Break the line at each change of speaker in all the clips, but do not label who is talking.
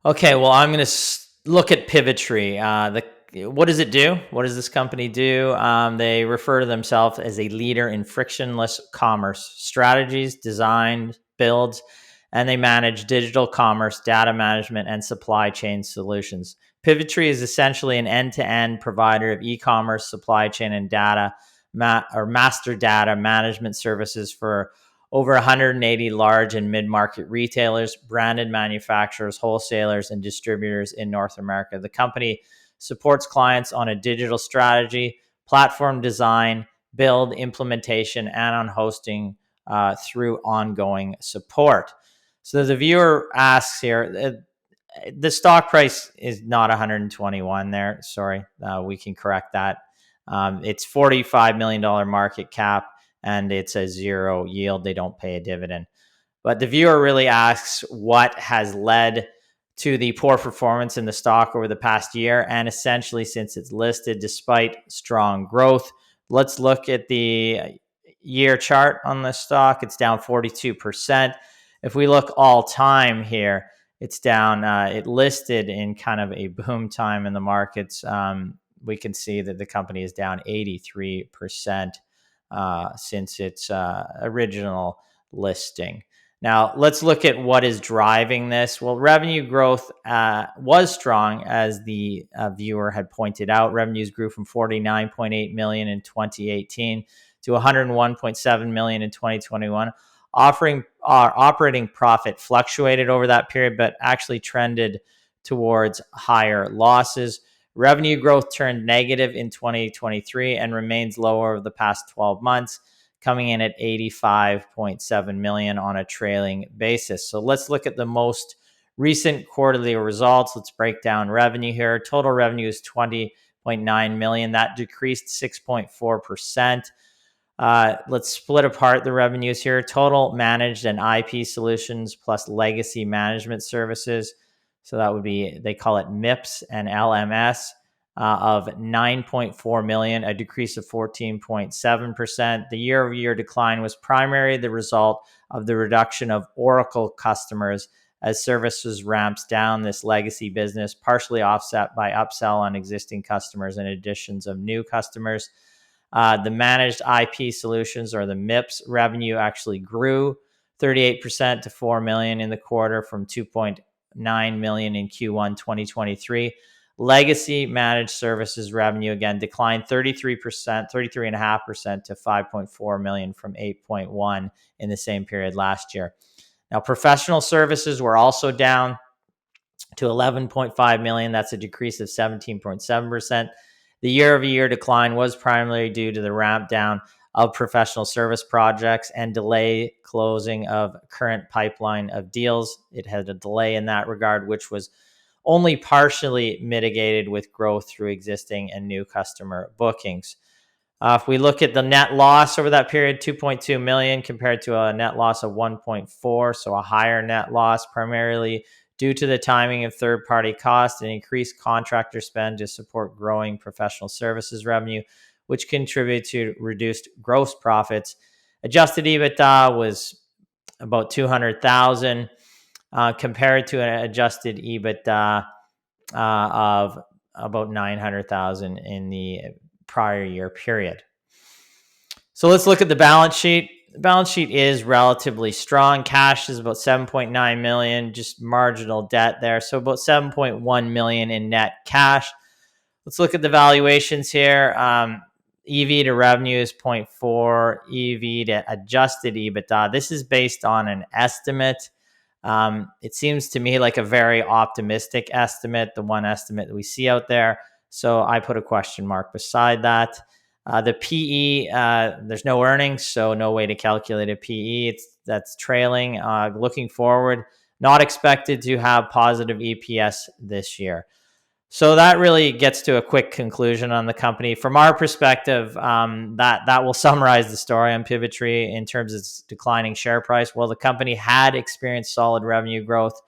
Okay, well, I'm going to look at Pivotree. What does it do? What does this company do? They refer to themselves as a leader in frictionless commerce strategies, design, builds, and they manage digital commerce, data management, and supply chain solutions. Pivotree is essentially an end-to-end provider of e-commerce, supply chain, and data or master data management services for over 180 large and mid-market retailers, branded manufacturers, wholesalers, and distributors in North America. The company supports clients on a digital strategy, platform design, build, implementation, and on hosting through ongoing support. So the viewer asks here, the stock price is not 121 there. Sorry, we can correct that. It's $45 million market cap and it's a zero yield. They don't pay a dividend. But the viewer really asks what has led to the poor performance in the stock over the past year and essentially since it's listed despite strong growth. Let's look at the year chart on the stock. It's down 42%. If we look all time here, it's down. It listed in kind of a boom time in the markets. We can see that the company is down 83% since its original listing. Now, let's look at what is driving this. Well, revenue growth was strong, as the viewer had pointed out. Revenues grew from $49.8 million in 2018 to $101.7 million in 2021. Operating profit fluctuated over that period, but actually trended towards higher losses. Revenue growth turned negative in 2023 and remains lower over the past 12 months, coming in at $85.7 million on a trailing basis. So let's look at the most recent quarterly results. Let's break down revenue here. Total revenue is $20.9 million. That decreased 6.4%. Let's split apart the revenues here. Total managed and IP solutions plus legacy management services. So that would be, they call it MIPS and LMS, of $9.4 million, a decrease of 14.7%. The year-over-year decline was primarily the result of the reduction of Oracle customers as services ramps down this legacy business, partially offset by upsell on existing customers and additions of new customers. The managed IP solutions, or the MIPS, revenue actually grew 38% to $4 million in the quarter from $2.9 million in Q1 2023. Legacy managed services revenue again declined 33.5% to $5.4 million from $8.1 million in the same period last year. Now, professional services were also down to $11.5 million. That's a decrease of 17.7%. The year-over-year decline was primarily due to the ramp down of professional service projects and delay closing of current pipeline of deals. It had a delay in that regard, which was only partially mitigated with growth through existing and new customer bookings. If we look at the net loss over that period, $2.2 million compared to a net loss of $1.4 million, so a higher net loss primarily due to the timing of third-party costs and increased contractor spend to support growing professional services revenue, which contributed to reduced gross profits. Adjusted EBITDA was about $200,000 compared to an adjusted EBITDA of about $900,000 in the prior year period. So let's look at the balance sheet. The balance sheet is relatively strong. Cash is about $7.9 million, just marginal debt there. So about $7.1 million in net cash. Let's look at the valuations here. EV to revenue is 0.4, EV to adjusted EBITDA. This is based on an estimate. It seems to me like a very optimistic estimate, the one estimate that we see out there. So I put a question mark beside that. The PE, there's no earnings, so no way to calculate a PE. That's trailing. Looking forward, not expected to have positive EPS this year. So that really gets to a quick conclusion on the company. From our perspective, that will summarize the story on Pivotree in terms of its declining share price. Well, the company had experienced solid revenue growth.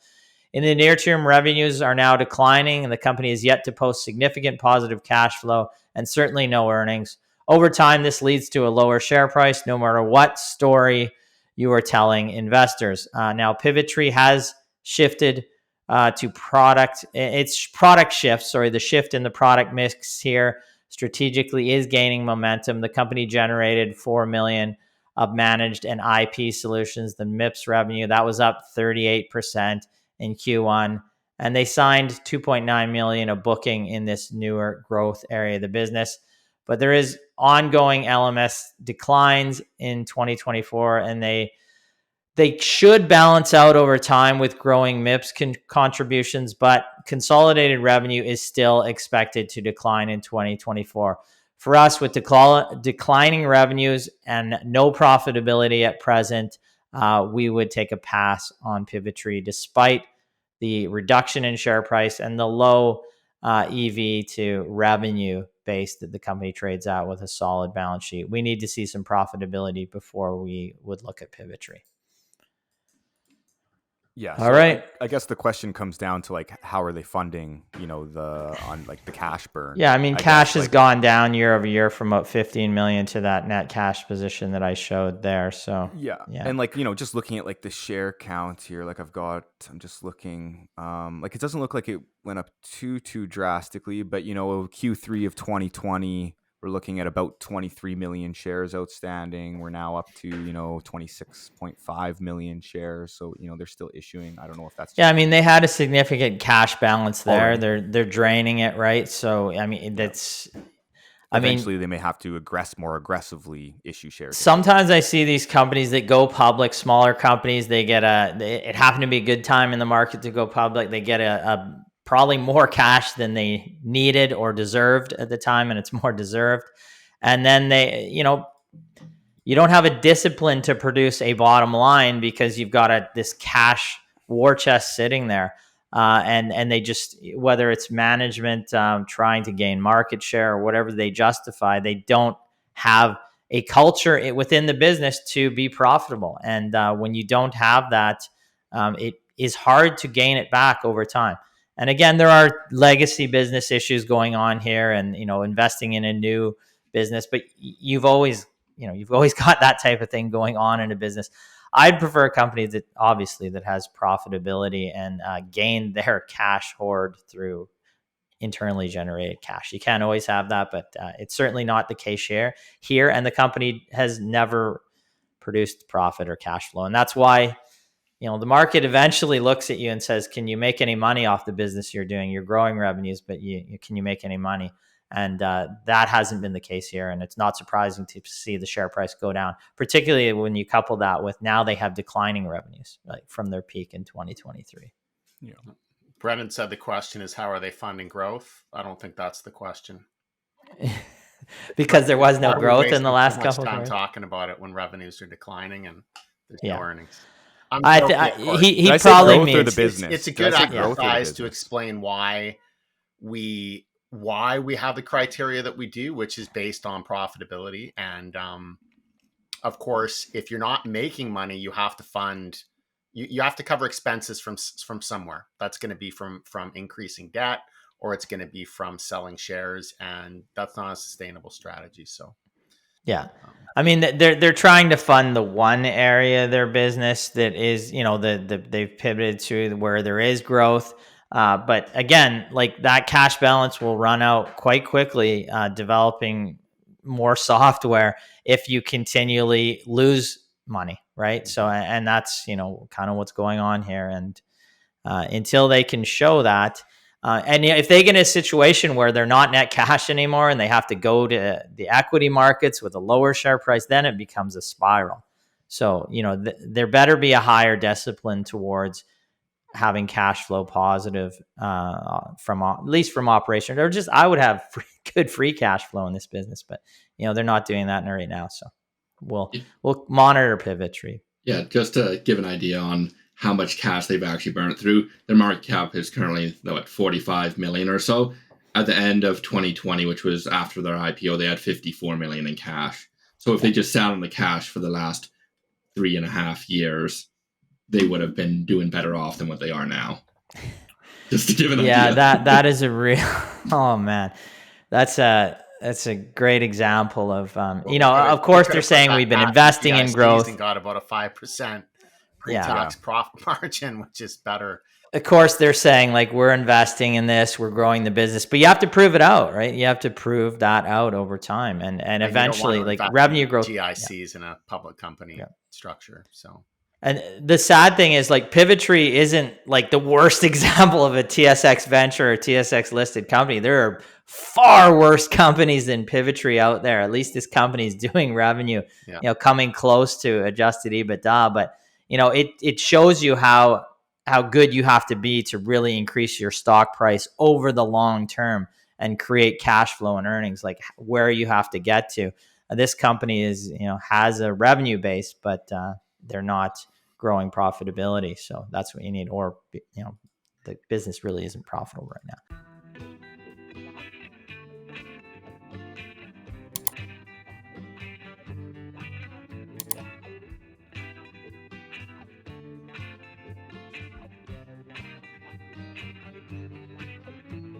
In the near term, revenues are now declining, and the company is yet to post significant positive cash flow and certainly no earnings. Over time, this leads to a lower share price, no matter what story you are telling investors. Now, Pivotree has shifted to product. It's product shift. Sorry, the shift in the product mix here strategically is gaining momentum. The company generated $4 million of managed and IP solutions. The MIPS revenue that was up 38% in Q1, and they signed $2.9 million of booking in this newer growth area of the business. But there is ongoing LMS declines in 2024, and they should balance out over time with growing MIPS contributions, but consolidated revenue is still expected to decline in 2024. For us, with declining revenues and no profitability at present, we would take a pass on Pivotree despite the reduction in share price and the low EV to revenue base that the company trades at with a solid balance sheet. We need to see some profitability before we would look at Pivotree.
Yeah.
All right.
I guess the question comes down to like, how are they funding, the cash burn?
Yeah. I mean, cash has gone down year over year from about 15 million to that net cash position that I showed there. So
yeah. And just looking at like the share count here, I'm just looking, it doesn't look like it went up too drastically, but Q3 of 2020, we're looking at about 23 million shares outstanding. We're now up to, 26.5 million shares. So, they're still issuing. I don't know if that's...
Yeah, I mean, they had a significant cash balance there. They're draining it, right? So, I mean, that's...
Eventually, they may have to more aggressively issue shares.
Sometimes I see these companies that go public, smaller companies, they get it happened to be a good time in the market to go public. They get a probably more cash than they needed or deserved at the time, and it's more deserved. And then you don't have a discipline to produce a bottom line because you've got this cash war chest sitting there. And they just, whether it's management trying to gain market share or whatever they justify, they don't have a culture within the business to be profitable. And when you don't have that, it is hard to gain it back over time. And again, there are legacy business issues going on here, and investing in a new business. But you've always got that type of thing going on in a business. I'd prefer a company that has profitability and gain their cash hoard through internally generated cash. You can't always have that, but it's certainly not the case here. And the company has never produced profit or cash flow, and that's why. The market eventually looks at you and says, can you make any money off the business you're doing? You're growing revenues, but can you make any money? And that hasn't been the case here. And it's not surprising to see the share price go down, particularly when you couple that with now they have declining revenues from their peak in 2023.
Yeah. Brennan said the question is, how are they funding growth? I don't think that's the question.
Because there was no growth in the last couple of
years.
Time
talking about it when revenues are declining and there's no earnings.
He probably means
the business. It's a good exercise to explain why we have the criteria that we do, which is based on profitability. And of course, if you're not making money, you have to fund. You have to cover expenses from somewhere. That's going to be from increasing debt, or it's going to be from selling shares, and that's not a sustainable strategy. So.
Yeah. I mean, they're trying to fund the one area of their business that is, they've pivoted to where there is growth. But again, like that cash balance will run out quite quickly, developing more software if you continually lose money, right? So, and that's, kind of what's going on here. And until they can show that, and if they get in a situation where they're not net cash anymore and they have to go to the equity markets with a lower share price, then it becomes a spiral. So, there better be a higher discipline towards having cash flow positive from at least from operations, or just I would have good free cash flow in this business, but they're not doing that right now. So we'll monitor Pivotree.
Yeah, just to give an idea on how much cash they've actually burned through. Their market cap is currently at 45 million or so. At the end of 2020, which was after their IPO, they had 54 million in cash. So if they just sat on the cash for the last 3.5 years, they would have been doing better off than what they are now. Just to give an idea.
Yeah, that is a real. Oh man, that's a great example of of course they're saying we've been investing in growth
and got about a 5% pre-tax profit margin, which is better
of course, they're saying like, we're investing in this, we're growing the business, but you have to prove it out, right? You have to prove that out over time, and eventually, like revenue growth.
GICs in a public company structure. So,
and the sad thing is, like, Pivotree isn't like the worst example of a TSX venture or TSX listed company. There are far worse companies than Pivotree out there. At least this company is doing revenue, coming close to adjusted EBITDA. But it shows you how good you have to be to really increase your stock price over the long term and create cash flow and earnings, like where you have to get to. This company is, has a revenue base, but they're not growing profitability. So that's what you need. Or, the business really isn't profitable right now.